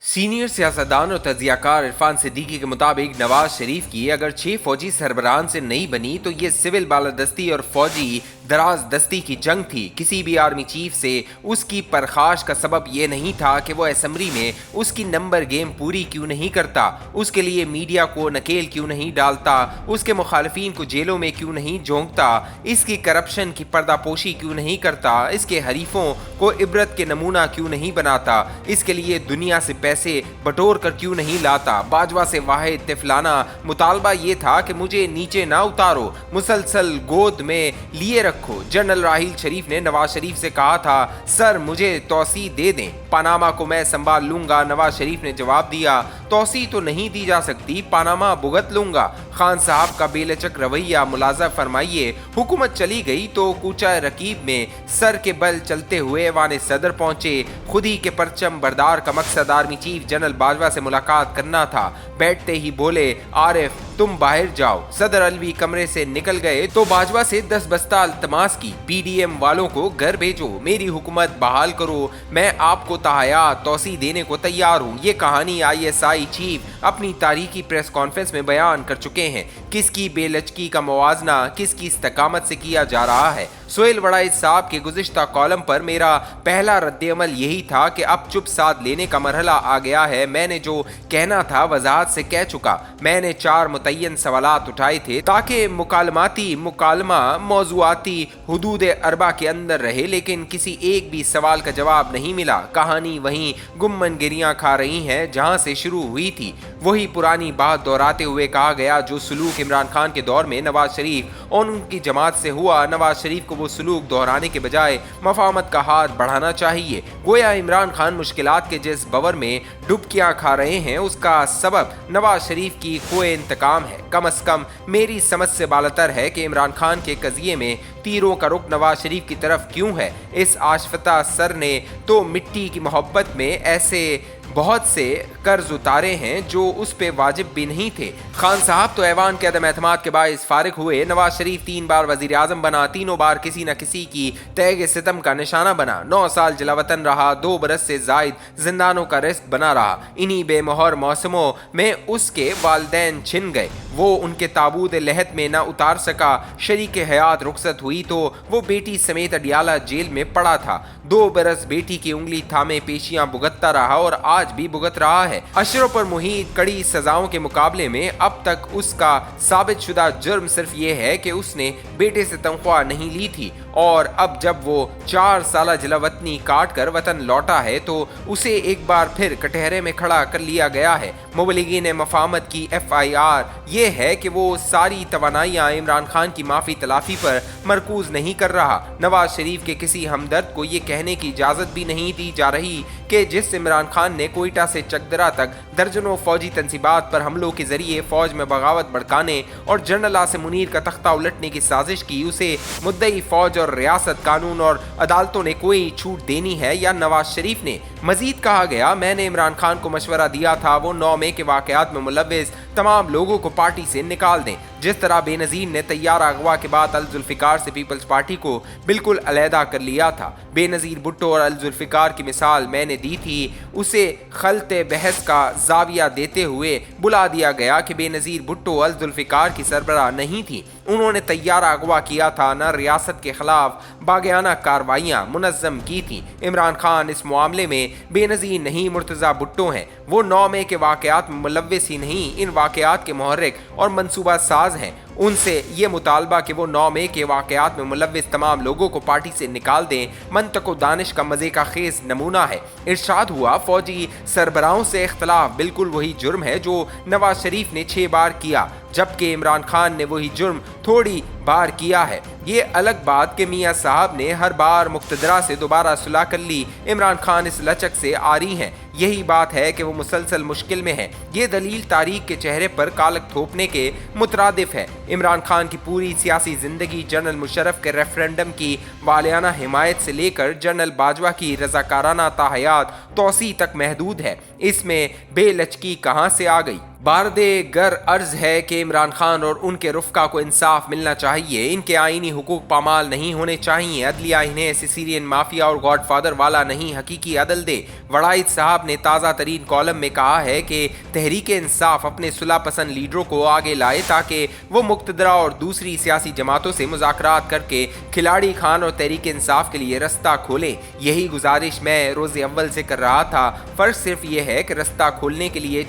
Senior सियासतदान और तजियाकार इरफान सिद्दीकी के मुताबिक नवाज शरीफ की अगर 6 फौजी सरबराहान से नहीं बनी तो ये सिविल बालादस्ती और फौजी दराज दस्ती की जंग थी। किसी भी आर्मी चीफ से उसकी परखाश का सबब ये नहीं था कि वो असेंबली में उसकी नंबर गेम पूरी क्यों नहीं करता, उसके लिए मीडिया को नकेल क्यों नहीं डालता, उसके मुखालफीन को जेलों में क्यों नहीं झोंकता, इसकी करप्शन की पर्दापोशी क्यों नहीं करता, इसके हरीफों को इबरत के नमूना क्यों नहीं बनाता, इसके लिए दुनिया से पैसे बटोर कर क्यों नहीं लाता। बाजवा से वाहिद तिफलाना मुतालबा ये था कि मुझे नीचे ना उतारो, मुसलसल गोद में लिए रखो। जनरल राहील शरीफ ने नवाज शरीफ से कहा था, सर मुझे तौसी दे दें, पनामा को मैं संभाल लूंगा। नवाज शरीफ ने जवाब दिया, तौसी तो नहीं दी जा सकती, पनामा भुगत लूंगा। खान साहब का बेलचक रवैया मुलाजा फरमाइए। हुकूमत चली गई तो कूचा रकीब में सर के बल चलते हुए ऐवान सदर पहुंचे। खुद ही के परचम बरदार का मकसद आर्मी चीफ जनरल बाजवा से मुलाकात करना था। बैठते ही बोले, आरिफ तुम बाहर जाओ। सदर अलवी कमरे से निकल गए तो बाजवा से 10 बस्ता अल्तमास की, पीडीएम वालों को घर भेजो, मेरी हुकूमत बहाल करो, मैं आपको तहयात तौसी देने को तैयार हूँ। ये कहानी ISI चीफ अपनी तारीखी प्रेस कॉन्फ्रेंस में बयान कर चुके हैं। किसकी बेलचकी का मुवाजना किसकी इस्तकामत से किया जा रहा है। सोहेल वड़ाइज साहब के गुज़िश्ता कॉलम पर मेरा पहला रद्द-ए-अमल यही था कि अब चुप साध लेने का मरहला आ गया है। मैंने जो कहना था वजाहत से कह चुका। मैंने 4 मुतय्यन सवालात उठाए थे ताकि मुकालमाती मुकालमा मौज़ूआती हुदूद अरबा के अंदर रहे, लेकिन किसी एक भी सवाल का जवाब नहीं मिला। कहानी वहीं गुम्मन गिरियां खा रही है जहां से शुरू हुई थी। वही पुरानी बात दोहराते हुए कहा गया जो सलूक इमरान खान के दौर में नवाज शरीफ और उनकी जमात से हुआ, नवाज शरीफ को वो सलूक दोहराने के बजाय मफाहमत का हाथ बढ़ाना चाहिए। गोया इमरान खान मुश्किलात के जिस बवर में डुबकियां खा रहे हैं उसका सबब नवाज शरीफ की खोए इंतकाम है। कम अज कम मेरी समझ से बालतर है कि इमरान खान के कज़िये में तीरों का रुख नवाज शरीफ की तरफ क्यों है। इस आशफता सर ने तो मिट्टी की मोहब्बत में ऐसे बहुत से कर्ज उतारे हैं जो उस पे वाजिब भी नहीं थे। खान साहब तो ऐवान के अदम एतमाद के बायस फारिग हुए। नवाज शरीफ 3 बार वजीर आजम बना, तीनों बार किसी न किसी की तैग सितम का निशाना बना। 9 साल जलावतन रहा, 2 बरस से जायद जिंदानों का रिस्क बना रहा। इन्हीं बेमोहर मौसमों में उसके वालदैन छिन गए, वो उनके ताबूत लहत में न उतार सका। शरीक हयात रुखसत हुई तो वो बेटी समेत अडियाला जेल में पड़ा था। 2 बरस बेटी की उंगली थामे पेशियां भुगतता रहा और आज भी भुगत रहा है। अशरों पर मुहित कड़ी सजाओं के मुकाबले में अब तक उसका साबित शुदा जुर्म सिर्फ ये है कि उसने बेटे से तनख्वाह नहीं ली थी, और अब जब वो 4 साल जलावतनी काट कर वतन लौटा है तो उसे एक बार फिर कटहरे में खड़ा कर लिया गया है। मुबलिगीन मफाहमत की FIR ये है कि वो सारी तवानाइयाँ इमरान खान की माफ़ी तलाफी पर मरकूज नहीं कर रहा। नवाज शरीफ के किसी हमदर्द को ये कहने की इजाज़त भी नहीं दी जा रही कि जिस इमरान खान ने कोयटा से चकदरा तक दर्जनों फौजी तंसीबात पर हमलों के जरिए फौज में बगावत भड़काने और जनरल आसिम मुनीर का तख्ता उलटने की साजिश की, उसे मुद्दई फौज और रियासत, कानून और अदालतों ने कोई छूट देनी है या नवाज शरीफ ने। मजीद कहा गया, मैंने इमरान खान को मशवरा दिया था वो 9 मई के वाकयात में मुलव्विस तमाम लोगों को पार्टी से निकाल दें। जिस तरह बेनज़ीर ने तैयारा अगवा के बाद अल जुल्फ़िकार से पीपल्स पार्टी को बिल्कुल अलहदा कर लिया था। बेनज़ीर भुट्टो और अल जुल्फ़िकार की मिसाल मैंने दी थी। उसे खलते बहस का जाविया देते हुए बुला दिया गया कि बेनज़ीर भुट्टो अल जुल्फ़िकार की सरबराह नहीं थी। उन्होंने तैयारा अगवा किया था, न रियासत के खिलाफ बागियाना कार्रवाइयाँ मुनज़्ज़म की थी। इमरान खान इस मामले में बेनज़ीर नहीं मुर्तज़ा भुट्टो हैं। वो 9 मई के वाकयात में मुलव्विस ही नहीं, इन वाकयात के मुहर्रिक और मंसूबा साज हैं। उनसे ये मुतालबा कि वो 9 मई के वाकयात में मुलव्विस तमाम लोगों को पार्टी से निकाल दें, मंतक़ व दानिश का मज़े का खेज नमूना है। इरशाद हुआ, फौजी सरबराहों से इख्तलाफ बिल्कुल वही जुर्म है जो नवाज शरीफ ने 6 बार किया, जबकि इमरान खान ने वही जुर्म थोड़ी बार किया है। ये अलग बात कि मियाँ साहब ने हर बार मुक़्तदरा से दोबारा सुलह कर ली। इमरान खान इस लचक से आरी हैं। यही बात है कि वो मुसलसल मुश्किल में है। ये दलील तारीख के चेहरे पर कालक थोपने के मुतरादिफ है। इमरान खान की पूरी सियासी जिंदगी जनरल मुशर्रफ के रेफरेंडम की वालियाना हिमायत से लेकर जनरल बाजवा की रजाकाराना ताहयात तौसी तक महदूद है। इसमें बेलचकी कहाँ से आ गई? باردے گر عرض ہے کہ عمران خان اور ان کے رفقا کو انصاف ملنا چاہیے، ان کے آئینی حقوق پامال نہیں ہونے چاہیے، عدلیہ انہیں سیسیلین مافیا اور گاڈ فادر والا نہیں حقیقی عدل دے۔ وڑائچ صاحب نے تازہ ترین کالم میں کہا ہے کہ تحریک انصاف اپنے صلح پسند لیڈروں کو آگے لائے تاکہ وہ مقتدرہ اور دوسری سیاسی جماعتوں سے مذاکرات کر کے کھلاڑی خان اور تحریک انصاف کے لیے رستہ کھولیں۔ یہی گزارش میں روز اول سے کر رہا تھا، فرق صرف یہ ہے کہ رستہ کھولنے کے لیے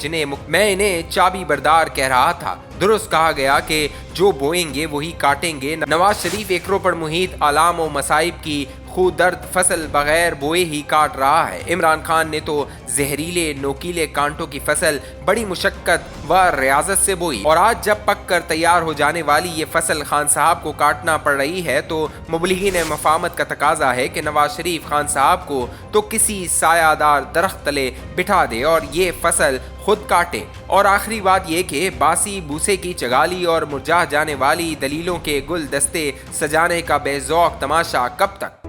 میں انہیں چابی بردار کہہ رہا تھا۔ درست کہا گیا کہ جو بوئیں گے وہی کاٹیں گے۔ نواز شریف ایک روپڑ محیط آلام و مصائب کی خود درد فصل بغیر بوئے ہی کاٹ رہا ہے۔ عمران خان نے تو زہریلے نوکیلے کانٹوں کی فصل بڑی مشقت و ریاضت سے بوئی، اور آج جب پک کر تیار ہو جانے والی یہ فصل خان صاحب کو کاٹنا پڑ رہی ہے تو مبلغین مفاہمت کا تقاضا ہے کہ نواز شریف خان صاحب کو تو کسی سایہ دار درخت تلے بٹھا دے اور یہ فصل خود کاٹے۔ اور آخری بات یہ کہ باسی بوسے کی چگالی اور مرجھا جانے والی دلیلوں کے گل دستے سجانے کا بے ذوق تماشا کب تک؟